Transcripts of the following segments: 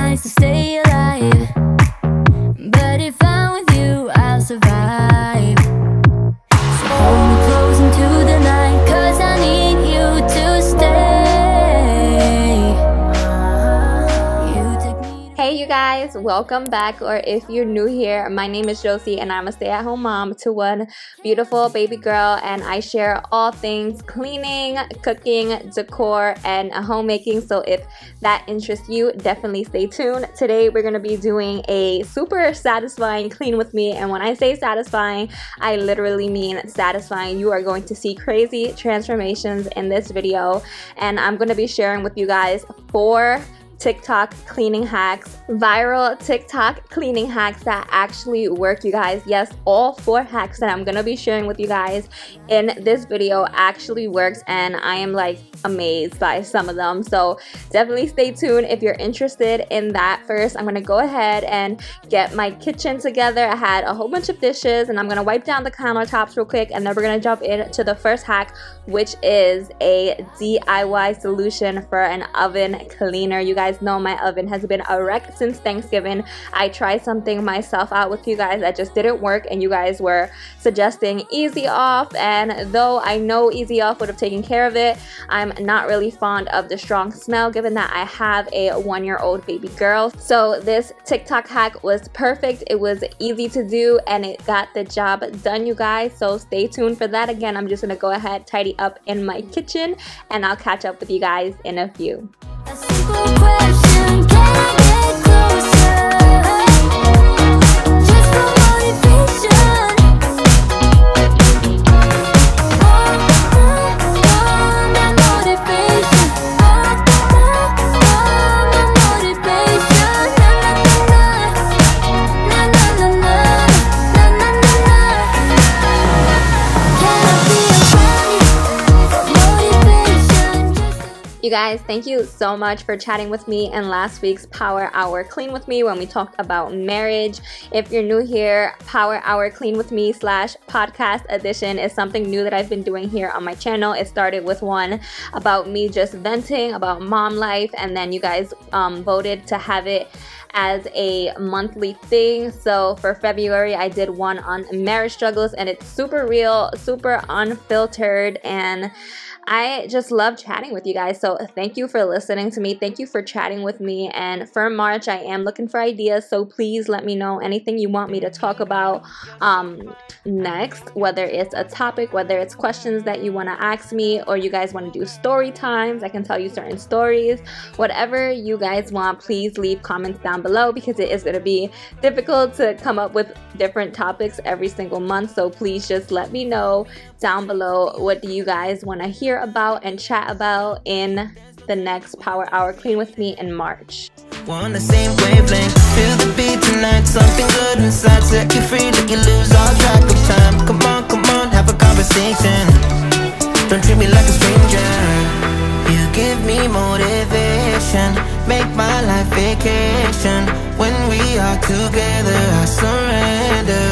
nice to stay alive, but if I'm with you, I'll survive. So hold me close into the night, 'cause I need you to stay. You take me. Hey you guys, welcome back, or if you're new here, my name is Josie and I'm a stay-at-home mom to one beautiful baby girl, and I share all things cleaning, cooking, decor, and homemaking. So if that interests you, definitely stay tuned. Today we're going to be doing a super satisfying clean with me, and when I say satisfying, I literally mean satisfying. You are going to see crazy transformations in this video, and I'm going to be sharing with you guys 4 TikTok cleaning hacks, viral TikTok cleaning hacks that actually work, you guys. Yes, all 4 hacks that I'm gonna be sharing with you guys in this video actually works, and I am like amazed by some of them. So definitely stay tuned if you're interested in that. First, I'm gonna go ahead and get my kitchen together. I had a whole bunch of dishes and I'm gonna wipe down the countertops real quick, and then we're gonna jump into the first hack, which is a DIY solution for an oven cleaner. You guys know my oven has been a wreck since Thanksgiving. I tried something myself out with you guys that just didn't work, and you guys were suggesting Easy Off, and though I know Easy Off would have taken care of it, I'm not really fond of the strong smell given that I have a 1-year-old baby girl. So this TikTok hack was perfect. It was easy to do and it got the job done, you guys. So stay tuned for that. Again, I'm just gonna go ahead, tidy up in my kitchen, and I'll catch up with you guys in a few. A simple question, can I get closer? Just for motivation. My motivation. My motivation. Na na na na na na na na na. Can I be a motivation? You guys, thank you so much for chatting with me in last week's Power Hour Clean with Me when we talked about marriage. If you're new here, Power Hour Clean with Me / podcast edition is something new that I've been doing here on my channel. It started with one about me just venting about mom life, and then you guys voted to have it as a monthly thing. So for February, I did one on marriage struggles, and it's super real, super unfiltered, and I just love chatting with you guys. So thank you for listening to me. Thank you for chatting with me. And for March, I am looking for ideas. So please let me know anything you want me to talk about next, whether it's a topic, whether it's questions that you want to ask me, or you guys want to do story times. I can tell you certain stories. Whatever you guys want, please leave comments down below, because it is going to be difficult to come up with different topics every single month. So please just let me know down below, what do you guys want to hear about and chat about in the next Power Hour Clean with Me in March. We're on the same wavelength. Feel the beat tonight. Something good inside. Set you free. Let you lose all track of time. Come on, have a conversation. Don't treat me like a stranger. You give me motivation. Make my life vacation. When we are together, I surrender.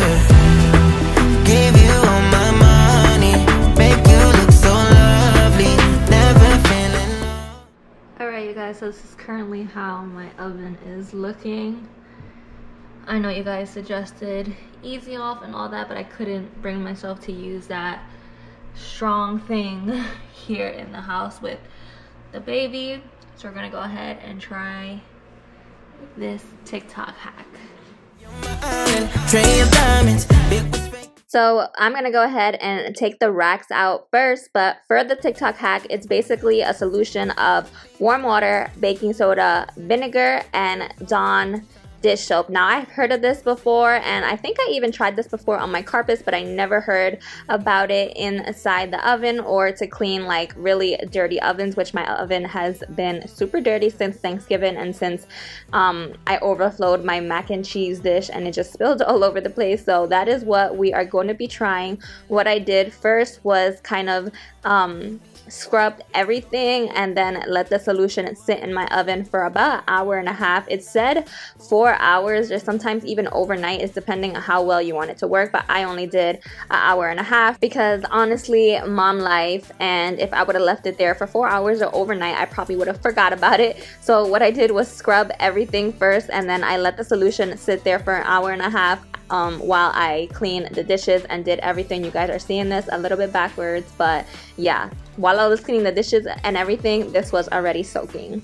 Give you all my money. Make you look so lovely. Never feeling low. Alright you guys, so this is currently how my oven is looking. I know you guys suggested Easy Off and all that, but I couldn't bring myself to use that strong thing here in the house with the baby. So we're gonna go ahead and try this TikTok hack. So I'm gonna go ahead and take the racks out first, but for the TikTok hack, it's basically a solution of warm water, baking soda, vinegar, and Dawn dish soap. Now I've heard of this before, and I think I even tried this before on my carpets, but I never heard about it inside the oven or to clean like really dirty ovens, which my oven has been super dirty since Thanksgiving, and since I overflowed my mac and cheese dish and it just spilled all over the place. So that is what we are going to be trying. What I did first was kind of scrubbed everything and then let the solution sit in my oven for about an hour and a half. It said 4 hours, or sometimes even overnight. It's depending on how well you want it to work, but I only did an hour and a half because honestly, mom life, and if I would have left it there for 4 hours or overnight, I probably would have forgot about it. So what I did was scrub everything first, and then I let the solution sit there for an hour and a half while I clean the dishes and did everything. You guys are seeing this a little bit backwards, but yeah, while I was cleaning the dishes and everything, this was already soaking.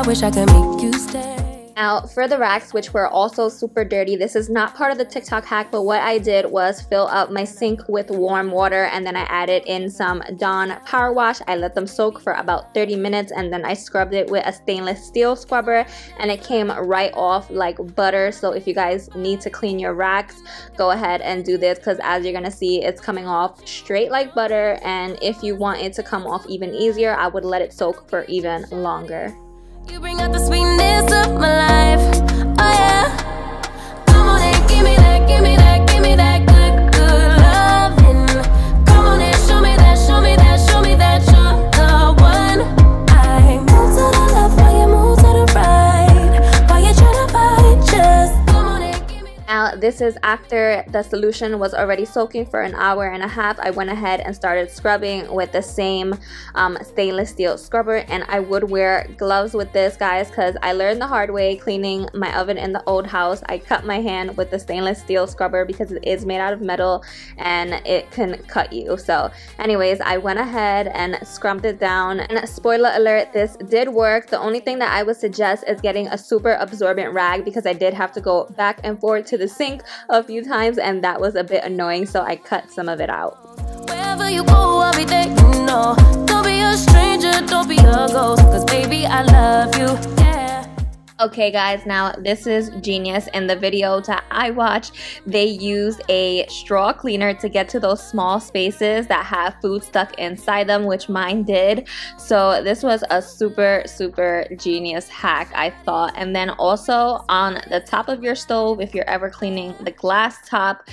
Wish I could make you stay. Now for the racks, which were also super dirty, this is not part of the TikTok hack, but what I did was fill up my sink with warm water, and then I added in some Dawn power wash. I let them soak for about 30 minutes, and then I scrubbed it with a stainless steel scrubber, and it came right off like butter. So if you guys need to clean your racks, go ahead and do this, because as you're gonna see, it's coming off straight like butter. And if you want it to come off even easier, I would let it soak for even longer. You bring out the sweetness of my life, oh yeah. Come on and give me that, give me that, give me that good, good loving. Come on and show me that, show me that, show me that you're the one. I move to the left while you move to the right, while you try to fight, just come on and give me that. Now this is after the solution was already soaking for an hour and a half. I went ahead and started scrubbing with the same stainless steel scrubber, and I would wear gloves with this, guys, because I learned the hard way cleaning my oven in the old house. I cut my hand with the stainless steel scrubber because it is made out of metal and it can cut you. So anyways, I went ahead and scrubbed it down, and spoiler alert, this did work. The only thing that I would suggest is getting a super absorbent rag, because I did have to go back and forth to the sink a few times, and that was a bit annoying, so I cut some of it out. Wherever you go, I'll be there, you know. Don't be a stranger, don't be a ghost, cause baby, I love you, yeah. Okay guys, now this is genius. In the video that I watched, they use a straw cleaner to get to those small spaces that have food stuck inside them, which mine did. So this was a super genius hack, I thought. And then also on the top of your stove, if you're ever cleaning the glass top,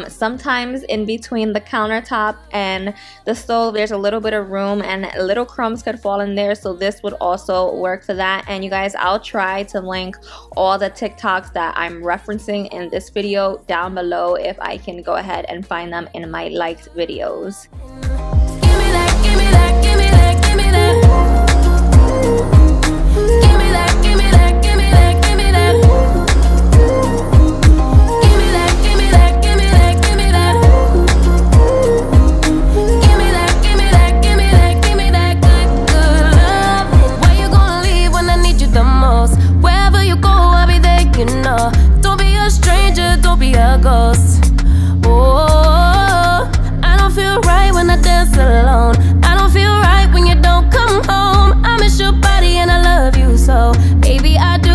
sometimes in between the countertop and the stove, there's a little bit of room and little crumbs could fall in there. So this would also work for that. And you guys, I'll try to link all the TikToks that I'm referencing in this video down below if I can go ahead and find them in my liked videos. Give me that, give me that, give me that, give me that. Give me that, give me that, give me that, give me that. Give me that, give me that, give me that, give me that. Give me that, give me that, give me that, give me that good, good love. Where you gonna leave when I need you the most? Wherever you go, I'll be there, you know. Don't be a stranger, don't be a ghost. Oh, I don't feel right when I dance alone. I don't feel right when you don't come home. I miss your body and I love you so. Baby, I do,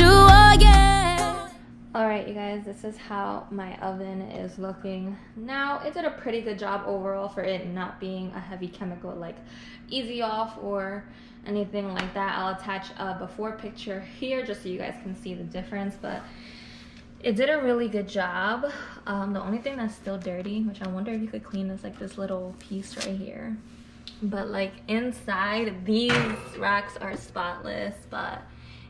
oh yeah. Alright you guys, this is how my oven is looking now. It did a pretty good job overall for it not being a heavy chemical like Easy Off or anything like that. I'll attach a before picture here just so you guys can see the difference, but it did a really good job. The only thing that's still dirty, which I wonder if you could clean, is like this little piece right here. But like inside, these racks are spotless, but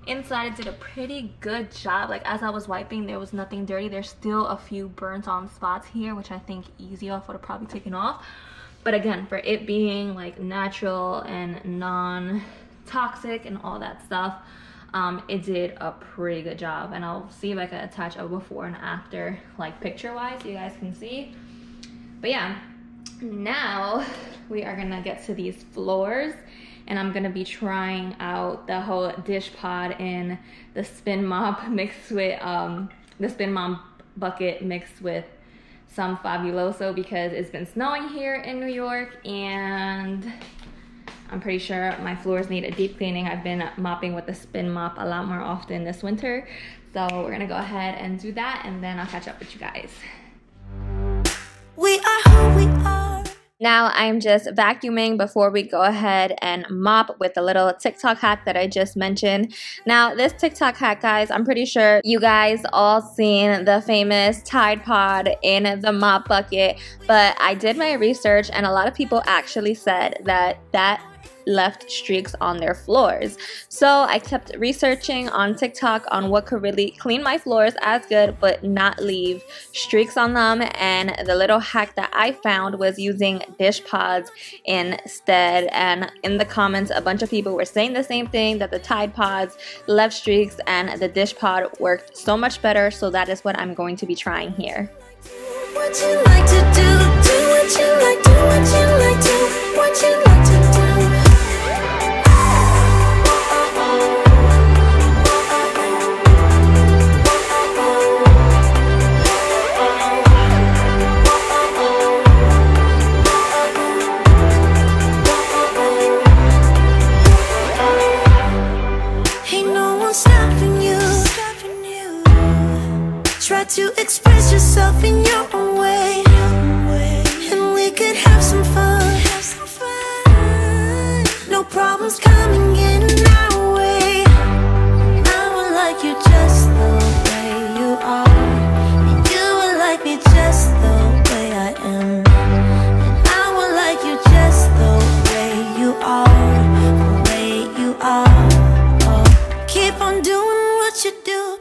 inside it did a pretty good job. Like as I was wiping, there was nothing dirty. There's still a few burnt on spots here, which I think Easy Off would have probably taken off. But again, for it being like natural and non-toxic and all that stuff, it did a pretty good job. And I'll see if I can attach a before and after, like picture-wise, so you guys can see. But yeah, now we are gonna get to these floors, and I'm gonna be trying out the whole dish pod in the spin mop mixed with the spin mop bucket mixed with some Fabuloso, because it's been snowing here in New York and I'm pretty sure my floors need a deep cleaning. I've been mopping with the spin mop a lot more often this winter. So we're gonna go ahead and do that, and then I'll catch up with you guys. We are who we are. Now I'm just vacuuming before we go ahead and mop with a little TikTok hack that I just mentioned. Now this TikTok hack, guys, I'm pretty sure you guys all seen the famous Tide Pod in the mop bucket, but I did my research and a lot of people actually said that left streaks on their floors. So I kept researching on TikTok on what could really clean my floors as good but not leave streaks on them, and the little hack that I found was using dish pods instead. And in the comments a bunch of people were saying the same thing, that the Tide Pods left streaks and the dish pod worked so much better, so that is what I'm going to be trying here. What you like to do, do what you like, do what you like to, what you like to do. Ain't no one stopping you. Try to express yourself in your own way, and we could have some fun. No problems coming in our way. I would like you just the way you are, and you would like me just the way I am, and I would like you just the way you are, the way you are. Oh, keep on doing what you do.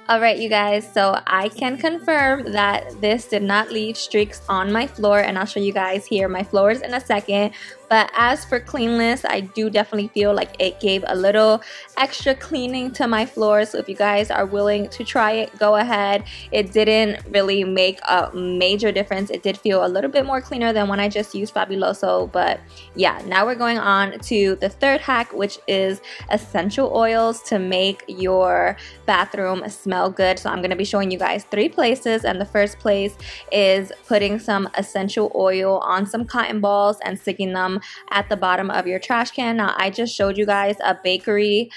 Alright you guys, so I can confirm that this did not leave streaks on my floor, and I'll show you guys here my floors in a second. But as for cleanliness, I do definitely feel like it gave a little extra cleaning to my floors. So if you guys are willing to try it, go ahead. It didn't really make a major difference. It did feel a little bit more cleaner than when I just used Fabuloso. But yeah, now we're going on to the third hack, which is essential oils to make your bathroom smell good. So I'm going to be showing you guys 3 places, and the first place is putting some essential oil on some cotton balls and sticking them at the bottom of your trash can. Now I just showed you guys a bakery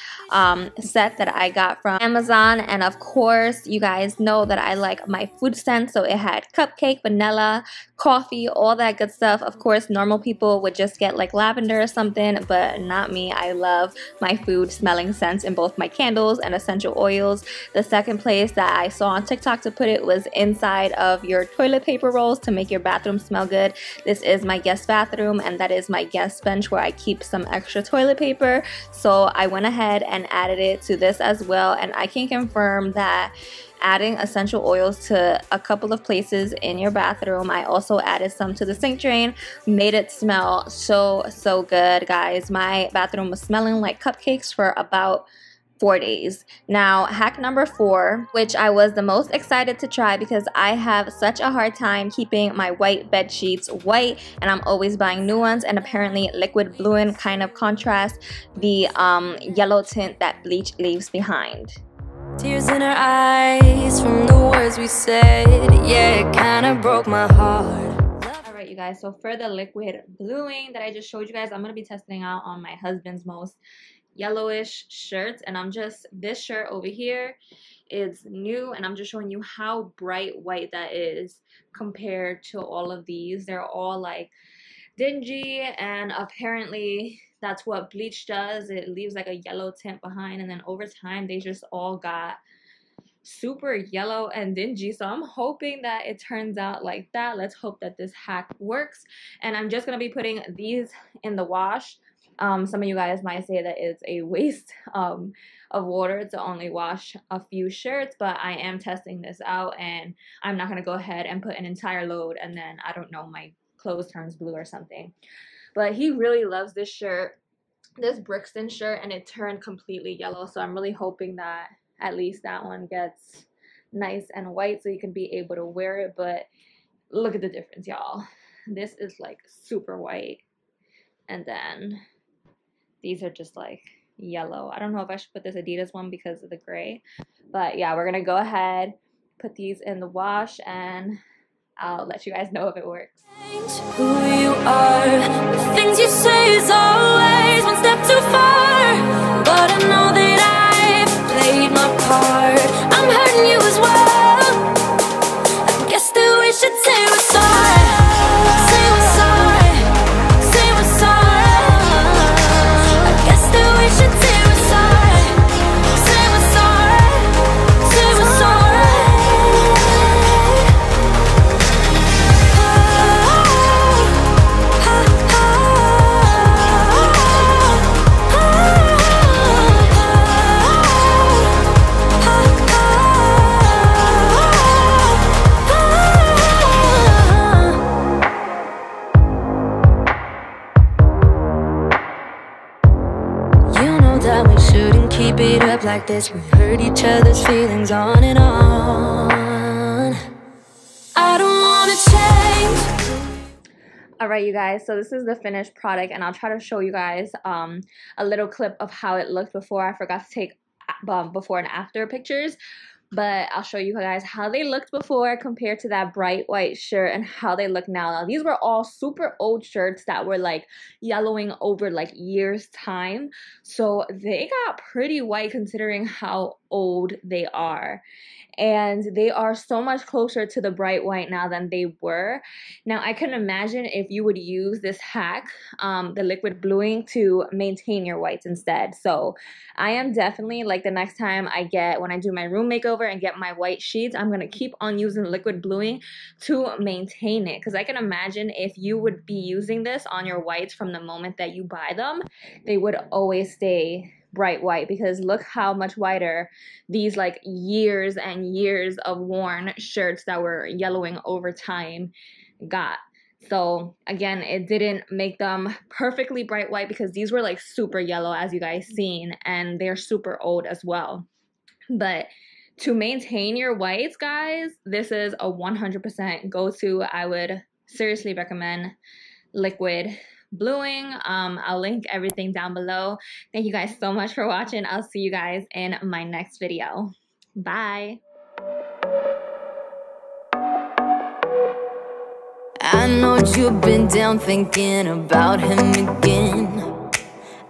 set that I got from Amazon, and of course you guys know that I like my food scent, so it had cupcake, vanilla, coffee, all that good stuff. Of course normal people would just get like lavender or something, but not me. I love my food smelling scents in both my candles and essential oils. The second place that I saw on TikTok to put it was inside of your toilet paper rolls to make your bathroom smell good. This is my guest bathroom, and that is my guest bench where I keep some extra toilet paper, so I went ahead and added it to this as well. And I can confirm that adding essential oils to a couple of places in your bathroom, I also added some to the sink drain, made it smell so good, guys. My bathroom was smelling like cupcakes for about 4 days. Now hack number 4, which I was the most excited to try because I have such a hard time keeping my white bed sheets white, and I'm always buying new ones, and apparently liquid bluing kind of contrasts the yellow tint that bleach leaves behind. Tears in our eyes from the words we said, yeah, it kinda broke my heart. Alright you guys, so for the liquid bluing that I just showed you guys, I'm going to be testing out on my husband's most yellowish shirts, and this shirt over here is new, and I'm just showing you how bright white that is compared to all of these. They're all like dingy, and apparently that's what bleach does. It leaves like a yellow tint behind, and then over time they just all got super yellow and dingy. So I'm hoping that it turns out like that. Let's hope that this hack works. And I'm just gonna be putting these in the wash. Some of you guys might say that it's a waste of water to only wash a few shirts, but I am testing this out, and I'm not going to go ahead and put an entire load and then, I don't know, my clothes turns blue or something. But he really loves this shirt, this Brixton shirt, and it turned completely yellow, so I'm really hoping that at least that one gets nice and white so you can be able to wear it. But look at the difference, y'all. This is like super white, and then these are just like yellow. I don't know if I should put this Adidas one because of the gray. But yeah, we're going to go ahead, put these in the wash, and I'll let you guys know if it works. Who you are, the things you say is always one step too far. But I know that I've played my part. I'm hurting you as well. I guess that we should say we're sorry. Say we're sorry. Say we're sorry. I guess that we should say we're sorry. Say we're sorry. Say we're sorry. That we shouldn't keep it up like this. We hurt each other's feelings on and on. I don't wanna change. Alright, you guys, so this is the finished product, and I'll try to show you guys a little clip of how it looked before. I forgot to take before and after pictures, but I'll show you guys how they looked before compared to that bright white shirt and how they look now. Now, these were all super old shirts that were like yellowing over like years time, so they got pretty white considering how old they are. And they are so much closer to the bright white now than they were. Now, I can imagine if you would use this hack, the liquid bluing, to maintain your whites instead. So I am definitely, like, the next time when I do my room makeover and get my white sheets, I'm going to keep on using liquid bluing to maintain it. Because I can imagine if you would be using this on your whites from the moment that you buy them, they would always stay bright white, because look how much whiter these like years and years of worn shirts that were yellowing over time got. So again, it didn't make them perfectly bright white because these were like super yellow, as you guys seen, and they're super old as well. But to maintain your whites, guys, this is a 100% go-to. I would seriously recommend liquid bluing. I'll link everything down below. Thank you guys so much for watching. I'll see you guys in my next video. Bye. I know you've been down thinking about him again.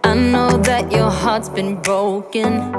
I know that your heart's been broken.